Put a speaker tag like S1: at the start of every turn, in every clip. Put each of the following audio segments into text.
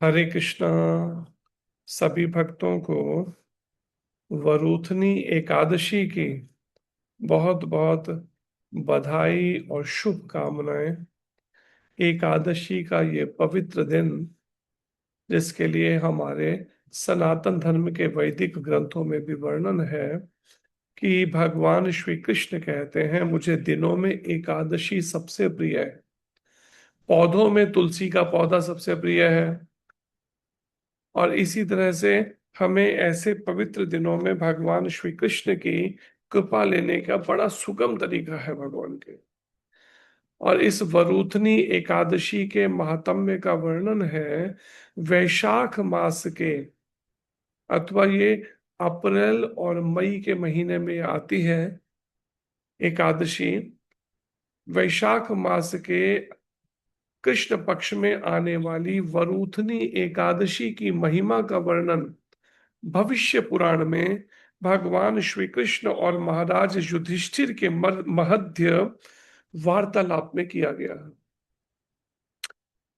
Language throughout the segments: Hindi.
S1: हरे कृष्णा। सभी भक्तों को वरूथनी एकादशी की बहुत बहुत बधाई और शुभकामनाएं। एकादशी का ये पवित्र दिन, जिसके लिए हमारे सनातन धर्म के वैदिक ग्रंथों में भी वर्णन है कि भगवान श्री कृष्ण कहते हैं, मुझे दिनों में एकादशी सबसे प्रिय है। पौधों में तुलसी का पौधा सबसे प्रिय है। और इसी तरह से हमें ऐसे पवित्र दिनों में भगवान श्री कृष्ण की कृपा लेने का बड़ा सुगम तरीका है भगवान के। और इस वरूथनी एकादशी के महात्म्य का वर्णन है वैशाख मास के, अथवा ये अप्रैल और मई के महीने में आती है एकादशी। वैशाख मास के कृष्ण पक्ष में आने वाली वरूथनी एकादशी की महिमा का वर्णन भविष्य पुराण में भगवान श्री कृष्ण और महाराज युधिष्ठिर के मध्य वार्तालाप में किया गया।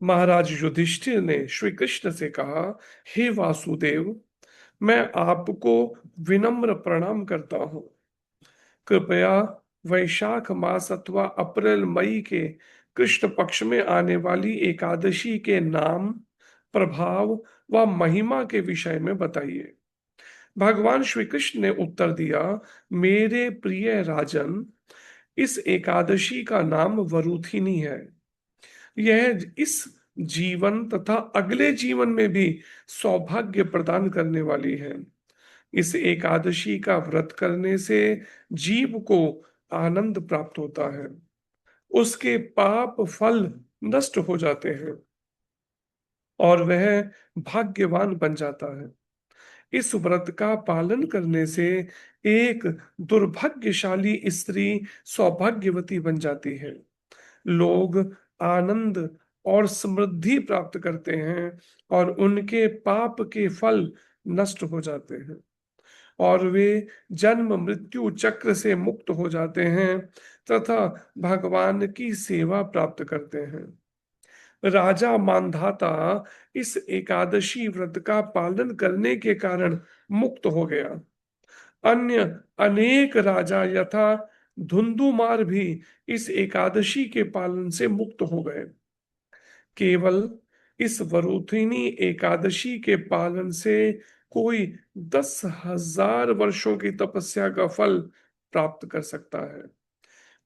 S1: महाराज युधिष्ठिर ने श्री कृष्ण से कहा, हे वासुदेव, मैं आपको विनम्र प्रणाम करता हूं। कृपया वैशाख मास अथवा अप्रैल मई के कृष्ण पक्ष में आने वाली एकादशी के नाम, प्रभाव व महिमा के विषय में बताइए। भगवान श्री कृष्ण ने उत्तर दिया, मेरे प्रिय राजन, इस एकादशी का नाम वरूथिनी है। यह इस जीवन तथा अगले जीवन में भी सौभाग्य प्रदान करने वाली है। इस एकादशी का व्रत करने से जीव को आनंद प्राप्त होता है, उसके पाप फल नष्ट हो जाते हैं और वह भाग्यवान बन जाता है। इस व्रत का पालन करने से एक दुर्भाग्यशाली स्त्री सौभाग्यवती बन जाती है। लोग आनंद और समृद्धि प्राप्त करते हैं और उनके पाप के फल नष्ट हो जाते हैं और वे जन्म मृत्यु चक्र से मुक्त हो जाते हैं तथा भगवान की सेवा प्राप्त करते हैं। राजा मानधाता इस एकादशी व्रत का पालन करने के कारण मुक्त हो गया। अन्य अनेक राजा यथा धुंधुमार भी इस एकादशी के पालन से मुक्त हो गए। केवल इस वरुथिनी एकादशी के पालन से कोई 10,000 वर्षों की तपस्या का फल प्राप्त कर सकता है।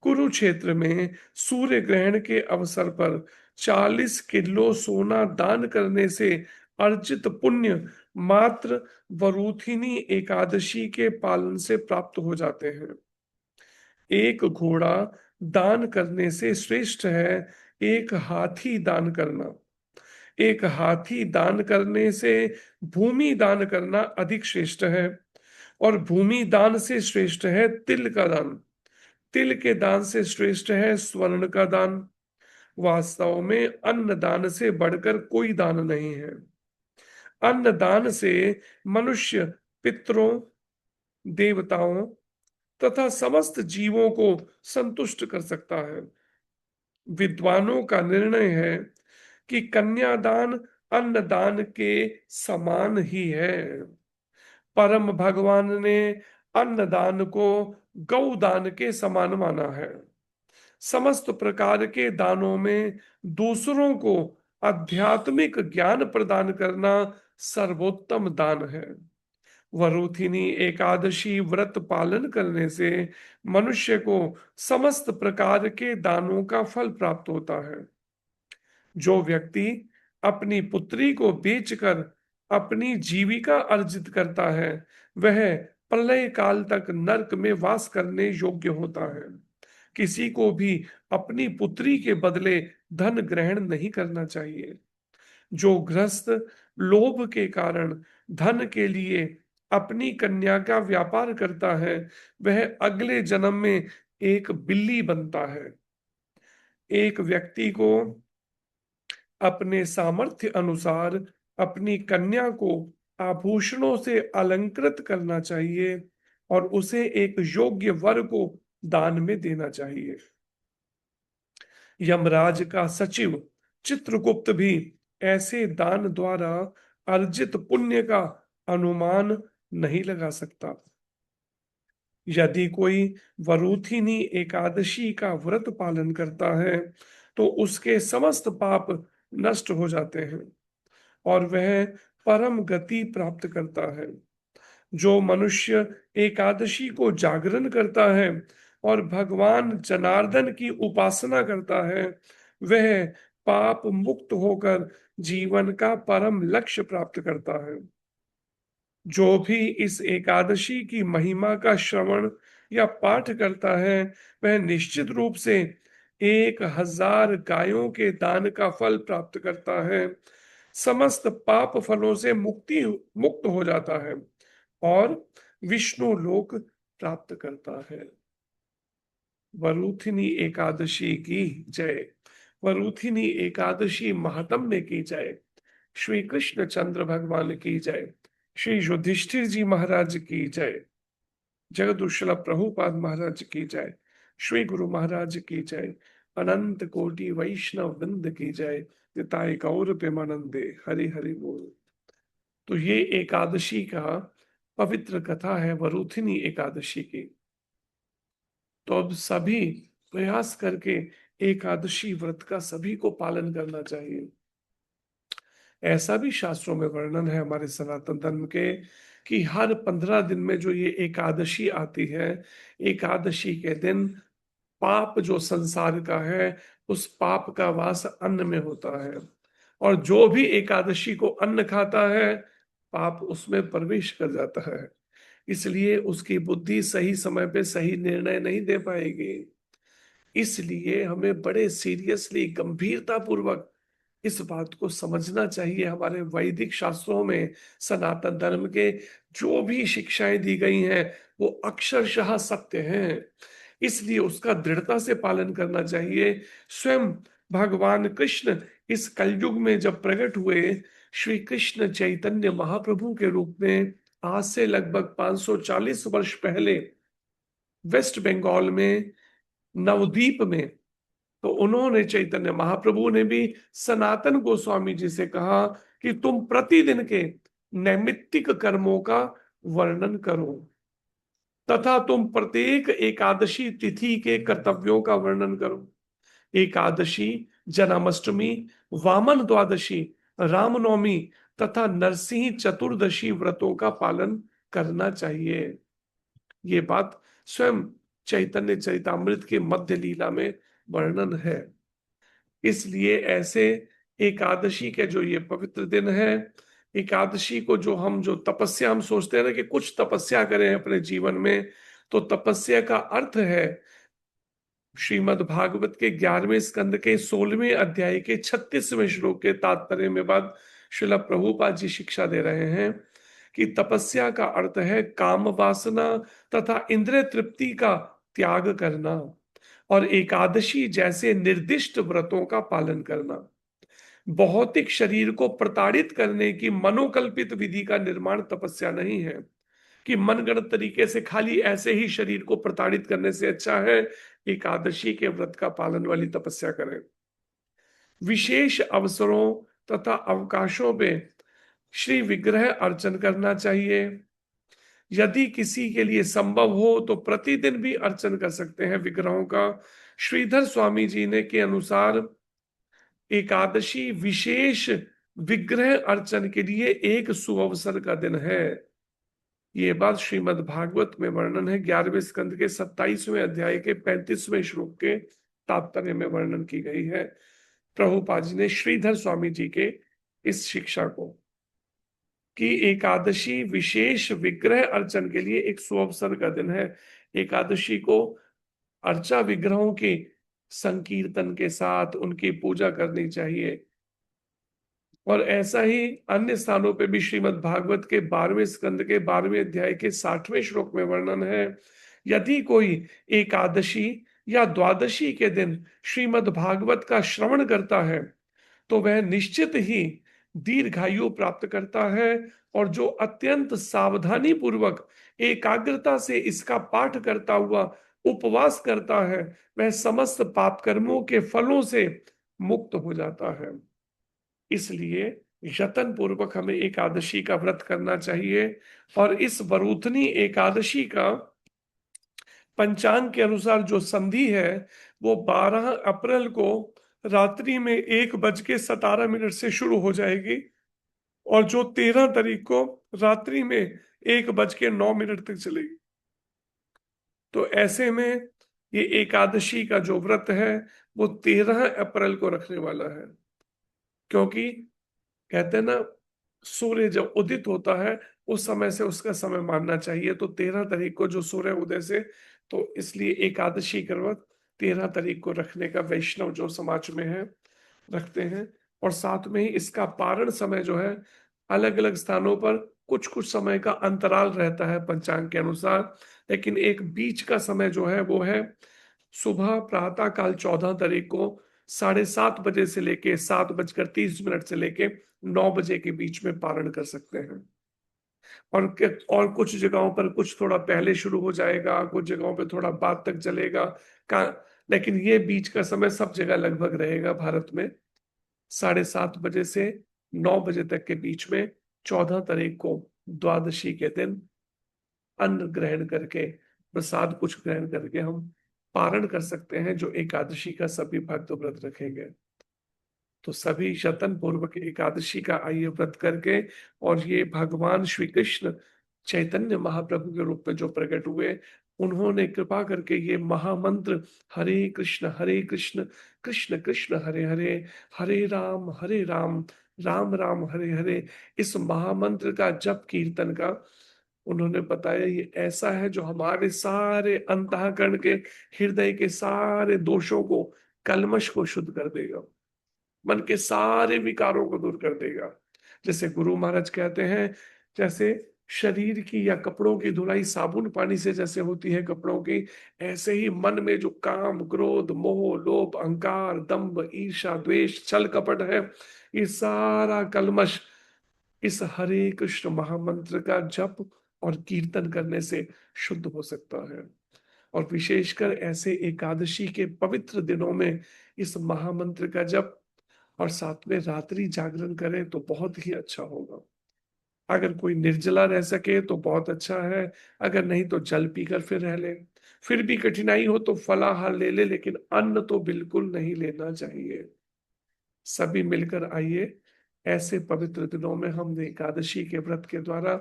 S1: कुरुक्षेत्र में सूर्य ग्रहण के अवसर पर 40 किलो सोना दान करने से अर्जित पुण्य मात्र वरूथिनी एकादशी के पालन से प्राप्त हो जाते हैं। एक घोड़ा दान करने से श्रेष्ठ है एक हाथी दान करना। एक हाथी दान करने से भूमि दान करना अधिक श्रेष्ठ है और भूमि दान से श्रेष्ठ है तिल का दान। तिल के दान से श्रेष्ठ है स्वर्ण का दान। वास्तव में अन्न दान से बढ़कर कोई दान नहीं है। अन्न दान से मनुष्य पितरों, देवताओं तथा समस्त जीवों को संतुष्ट कर सकता है। विद्वानों का निर्णय है कि कन्यादान अन्नदान के समान ही है। परम भगवान ने अन्नदान को गौदान के समान माना है। समस्त प्रकार के दानों में दूसरों को आध्यात्मिक ज्ञान प्रदान करना सर्वोत्तम दान है। वरुथिनी एकादशी व्रत पालन करने से मनुष्य को समस्त प्रकार के दानों का फल प्राप्त होता है। जो व्यक्ति अपनी पुत्री को बेचकर अपनी जीविका अर्जित करता है, वह प्रलय काल तक नरक में वास करने योग्य होता है। किसी को भी अपनी पुत्री के बदले धन ग्रहण नहीं करना चाहिए। जो गृहस्थ लोभ के कारण धन के लिए अपनी कन्या का व्यापार करता है, वह अगले जन्म में एक बिल्ली बनता है। एक व्यक्ति को अपने सामर्थ्य अनुसार अपनी कन्या को आभूषणों से अलंकृत करना चाहिए और उसे एक योग्य वर को दान में देना चाहिए। यमराज का सचिव चित्रगुप्त भी ऐसे दान द्वारा अर्जित पुण्य का अनुमान नहीं लगा सकता। यदि कोई वरूथिनी एकादशी का व्रत पालन करता है तो उसके समस्त पाप नष्ट हो जाते हैं और वह परम गति प्राप्त करता है। जो मनुष्य एकादशी को जागरण करता है और भगवान जनार्दन की उपासना करता है, वह पाप मुक्त होकर जीवन का परम लक्ष्य प्राप्त करता है। जो भी इस एकादशी की महिमा का श्रवण या पाठ करता है, वह निश्चित रूप से 1,000 गायों के दान का फल प्राप्त करता है, समस्त पाप फलों से मुक्त हो जाता है और विष्णु लोक प्राप्त करता है। वरूथिनी एकादशी की जय। वरूथिनी एकादशी महात्म्य की जय। श्री कृष्ण चंद्र भगवान की जय। श्री युधिष्ठिर जी महाराज की जय। जगदुशला प्रभुपाद महाराज की जय। श्री गुरु महाराज की जय। अनंत कोटि वैष्णव वृंद की जय। निताय गौर प्रेमानंदे। हरि हरि बोल। तो ये एकादशी का पवित्र कथा है, वरूथिनी एकादशी की। तो अब सभी प्रयास करके एकादशी व्रत का सभी को पालन करना चाहिए। ऐसा भी शास्त्रों में वर्णन है हमारे सनातन धर्म के कि हर 15 दिन में जो ये एकादशी आती है, एकादशी के दिन पाप जो संसार का है, उस पाप का वास अन्न में होता है और जो भी एकादशी को अन्न खाता है, पाप उसमें प्रवेश कर जाता है। इसलिए उसकी बुद्धि सही समय पे सही निर्णय नहीं दे पाएगी। इसलिए हमें बड़े सीरियसली गंभीरता पूर्वक इस बात को समझना चाहिए। हमारे वैदिक शास्त्रों में सनातन धर्म के जो भी शिक्षाएं दी गई हैं वो अक्षरशः सत्य हैं, इसलिए उसका दृढ़ता से पालन करना चाहिए। स्वयं भगवान कृष्ण इस कलयुग में जब प्रकट हुए, श्री कृष्ण चैतन्य महाप्रभु के रूप में आज से लगभग 540 वर्ष पहले वेस्ट बंगाल में नवद्वीप में, तो उन्होंने चैतन्य महाप्रभु ने भी सनातन गोस्वामी जी से कहा कि तुम प्रतिदिन के नैमित्तिक कर्मों का वर्णन करो तथा तुम प्रत्येक एकादशी तिथि के कर्तव्यों का वर्णन करो। एकादशी, जन्माष्टमी, वामन द्वादशी, रामनवमी तथा नरसिंह चतुर्दशी व्रतों का पालन करना चाहिए। ये बात स्वयं चैतन्य चरितामृत के मध्य लीला में वर्णन है। इसलिए ऐसे एकादशी के जो ये पवित्र दिन है, एकादशी को जो तपस्या हम सोचते हैं ना कि कुछ तपस्या करें अपने जीवन में, तो तपस्या का अर्थ है श्रीमद् भागवत के 11वें स्कंद के 16वें अध्याय के 36वें श्लोक के तात्पर्य में बाद श्रील प्रभुपाद जी शिक्षा दे रहे हैं कि तपस्या का अर्थ है काम वासना तथा इंद्रिय तृप्ति का त्याग करना और एकादशी जैसे निर्दिष्ट व्रतों का पालन करना। भौतिक शरीर को प्रताड़ित करने की मनोकल्पित विधि का निर्माण तपस्या नहीं है कि मनगढ़ंत तरीके से खाली ऐसे ही शरीर को प्रताड़ित करने से अच्छा है एकादशी के व्रत का पालन वाली तपस्या करें। विशेष अवसरों तथा अवकाशों में श्री विग्रह अर्चन करना चाहिए। यदि किसी के लिए संभव हो तो प्रतिदिन भी अर्चन कर सकते हैं विग्रहों का। श्रीधर स्वामी जी ने के अनुसार एकादशी विशेष विग्रह अर्चन के लिए एक सुअवसर का दिन है। ये बात श्रीमद् भागवत में वर्णन है 11वें स्कंद के 27वें अध्याय के 35वें श्लोक के तात्पर्य में वर्णन की गई है प्रभुपाद जी ने श्रीधर स्वामी जी के इस शिक्षा को कि एकादशी विशेष विग्रह अर्चन के लिए एक सुअवसर का दिन है। एकादशी को अर्चा विग्रहों के संकीर्तन के साथ उनकी पूजा करनी चाहिए। और ऐसा ही अन्य स्थानों पे भी श्रीमद् भागवत के 12वें स्कंद के 12वें अध्याय के 60वें श्लोक में वर्णन है, यदि कोई एकादशी या द्वादशी के दिन श्रीमद् भागवत का श्रवण करता है तो वह निश्चित ही दीर्घायु प्राप्त करता है और जो अत्यंत सावधानी पूर्वक एकाग्रता से इसका पाठ करता हुआ उपवास करता है, वह समस्त पाप कर्मों के फलों से मुक्त हो जाता है। इसलिए यत्न पूर्वक हमें एकादशी का व्रत करना चाहिए। और इस वरूथनी एकादशी का पंचांग के अनुसार जो संधि है वो 12 अप्रैल को रात्रि में 1:17 से शुरू हो जाएगी, और जो 13 तारीख को रात्रि में 1:09 तक चलेगी। तो ऐसे में ये एकादशी का जो व्रत है वो 13 अप्रैल को रखने वाला है, क्योंकि कहते हैं ना, सूर्य जब उदित होता है उस समय से उसका समय मानना चाहिए। तो 13 तारीख को जो सूर्य उदय से, तो इसलिए एकादशी का व्रत 13 तारीख को रखने का वैष्णव जो समाज में है रखते हैं। और साथ में ही इसका पारण समय जो है, अलग अलग स्थानों पर कुछ कुछ समय का अंतराल रहता है पंचांग के अनुसार, लेकिन एक बीच का समय जो है वो है सुबह प्रातः काल 14 तारीख को 7:30 बजे से लेके 7:30 से लेके 9 बजे के बीच में पारण कर सकते हैं। और कुछ जगहों पर कुछ थोड़ा पहले शुरू हो जाएगा, कुछ जगहों पे थोड़ा बाद तक चलेगा का, लेकिन ये बीच का समय सब जगह लगभग रहेगा भारत में। 7:30 बजे से 9 बजे तक के बीच में 14 तारीख को द्वादशी के दिन अन्न ग्रहण करके, प्रसाद कुछ ग्रहण करके हम पारण कर सकते हैं, जो एकादशी का सभी भक्त व्रत रखेंगे। तो सभी यत्न पूर्वक एकादशी का आइए व्रत करके, और ये भगवान श्री कृष्ण चैतन्य महाप्रभु के रूप में जो प्रकट हुए, उन्होंने कृपा करके ये महामंत्र हरे कृष्ण कृष्ण कृष्ण हरे हरे, हरे राम राम राम हरे हरे, इस महामंत्र का जप कीर्तन का उन्होंने बताया ये ऐसा है जो हमारे सारे अंतःकरण के, हृदय के सारे दोषों को, कल्मश को शुद्ध कर देगा, मन के सारे विकारों को दूर कर देगा। जैसे गुरु महाराज कहते हैं, जैसे शरीर की या कपड़ों की धुलाई साबुन पानी से जैसे होती है कपड़ों की, ऐसे ही मन में जो काम क्रोध मोह लोभ अहंकार दंभ ईर्ष्या द्वेष छल कपट है, ये सारा कलमश इस हरे कृष्ण महामंत्र का जप और कीर्तन करने से शुद्ध हो सकता है। और विशेषकर ऐसे एकादशी के पवित्र दिनों में इस महामंत्र का जप और साथ में रात्रि जागरण करें तो बहुत ही अच्छा होगा। अगर कोई निर्जला रह सके तो बहुत अच्छा है, अगर नहीं तो जल पीकर फिर रह ले। फिर भी कठिनाई हो तो फलाहार ले ले, लेकिन अन्न तो बिल्कुल नहीं लेना चाहिए। सभी मिलकर आइए, ऐसे पवित्र दिनों में हम एकादशी के व्रत के द्वारा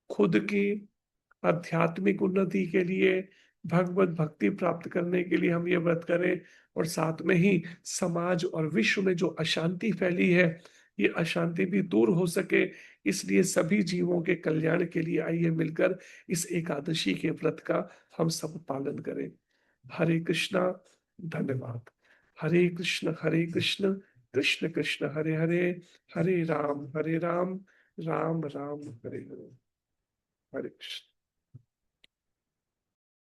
S1: खुद की आध्यात्मिक उन्नति के लिए, भगवत भक्ति प्राप्त करने के लिए हम ये व्रत करें, और साथ में ही समाज और विश्व में जो अशांति फैली है, ये अशांति भी दूर हो सके, इसलिए सभी जीवों के कल्याण के लिए आइए मिलकर इस एकादशी के व्रत का हम सब पालन करें। हरे कृष्णा। धन्यवाद। हरे कृष्ण कृष्ण कृष्ण हरे हरे, हरे राम राम राम हरे हरे। हरे कृष्ण।